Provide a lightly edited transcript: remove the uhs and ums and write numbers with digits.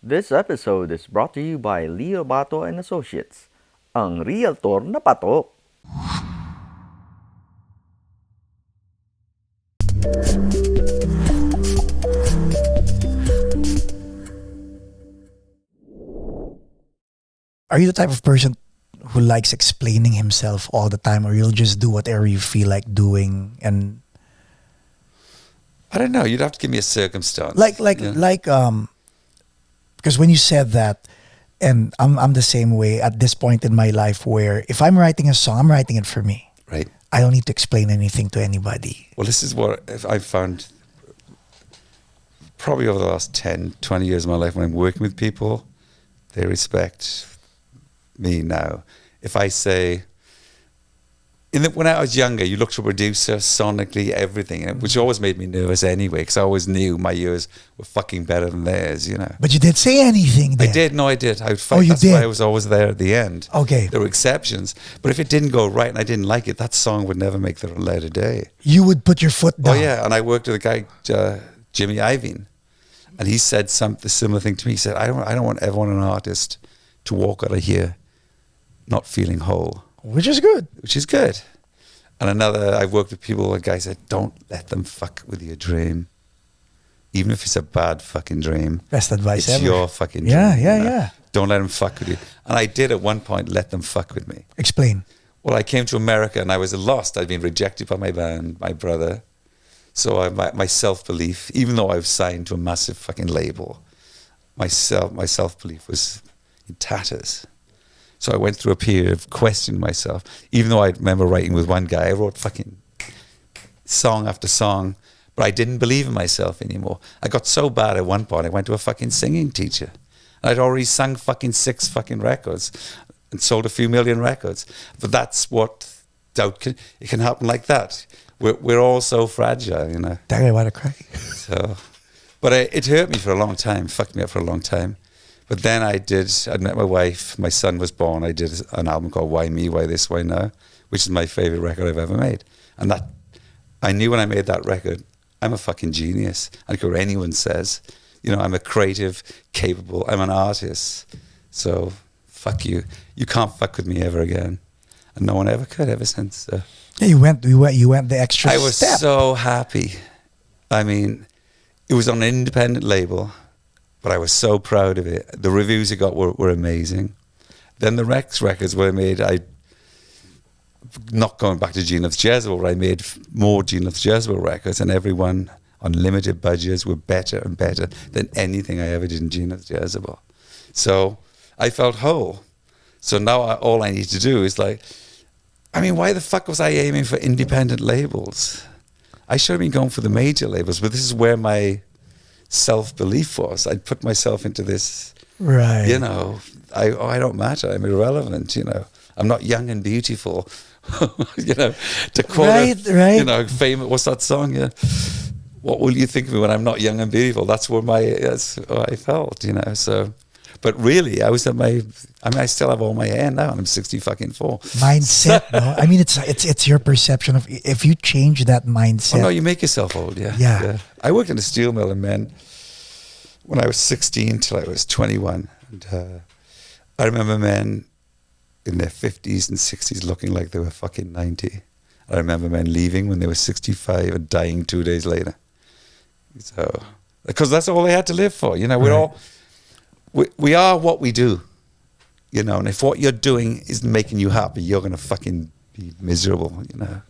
This episode is brought to you by Leo Bato and Associates, ang realtor na patok. Are you the type of person who likes explaining himself all the time, or you'll just do whatever you feel like doing? And I don't know. You'd have to give me a circumstance. because when you said that, and I'm the same way at this point in my life, where if I'm writing a song, I'm writing it for me. Right. I don't need to explain anything to anybody. Well, this is what I've found probably over the last 10, 20 years of my life when I'm working with people, they respect me now. If I say, when I was younger, you looked to a producer, sonically, everything, which always made me nervous anyway, because I always knew my ears were fucking better than theirs, you know. But you did say anything then. I did. No, I did. I would fight. Oh, you That's did? why I was always there at the end. Okay. There were exceptions. But if it didn't go right and I didn't like it, that song would never make the light of day. You would put your foot down. Oh, yeah. And I worked with a guy, Jimmy Iovine, and he said something similar thing to me. He said, I don't want everyone, an artist, to walk out of here not feeling whole. Which is good. Which is good. And I've worked with people, a guy said, don't let them fuck with your dream. Even if it's a bad fucking dream. Best advice it's ever. your fucking dream. Yeah. You know? Don't let them fuck with you. And I did at one point let them fuck with me. Explain. Well, I came to America and I was lost. I'd been rejected by my band, my brother. So my self-belief, even though I was signed to a massive fucking label, my self-belief was in tatters. So I went through a period of questioning myself. Even though I remember writing with one guy, I wrote fucking song after song, but I didn't believe in myself anymore. I got so bad at one point, I went to a fucking singing teacher. I'd already sung fucking 6 fucking records and sold a few million records. But that's what doubt it can happen like that. We're all so fragile, you know. Dang, I want to cry. So, but it hurt me for a long time, fucked me up for a long time. But then I'd met my wife, my son was born, I did an album called Why Me, Why This, Why Now, which is my favorite record I've ever made. And that, I knew when I made that record, I'm a fucking genius. I don't care what anyone says. You know, I'm a creative, capable, I'm an artist. So, fuck you. You can't fuck with me ever again. And no one ever could ever since. So. Yeah, you went the extra step. I was so happy. I mean, it was on an independent label, but I was so proud of it. The reviews it got were amazing. Then the records were made, not going back to Gene Loves Jezebel, but I made more Gene Loves Jezebel records, and everyone on limited budgets were better and better than anything I ever did in Gene Loves Jezebel. So I felt whole. So now all I need to do is why the fuck was I aiming for independent labels? I should have been going for the major labels, but this is where my self-belief was. I'd put myself into this, right? You know, I don't matter. I'm irrelevant. You know, I'm not young and beautiful. You know, to quote right. You know, famous. What's that song? Yeah. What will you think of me when I'm not young and beautiful? That's what I felt. You know, so. But really, I still have all my hair now, and I'm 4. Mindset, no? I mean, it's your perception of, if you change that mindset. Oh, no, you make yourself old, yeah. I worked in a steel mill in men when I was 16 till I was 21. And I remember men in their 50s and 60s looking like they were fucking 90. I remember men leaving when they were 65 and dying 2 days later. So, because that's all they had to live for. You know, we are what we do, you know, and if what you're doing isn't making you happy, you're going to fucking be miserable, you know.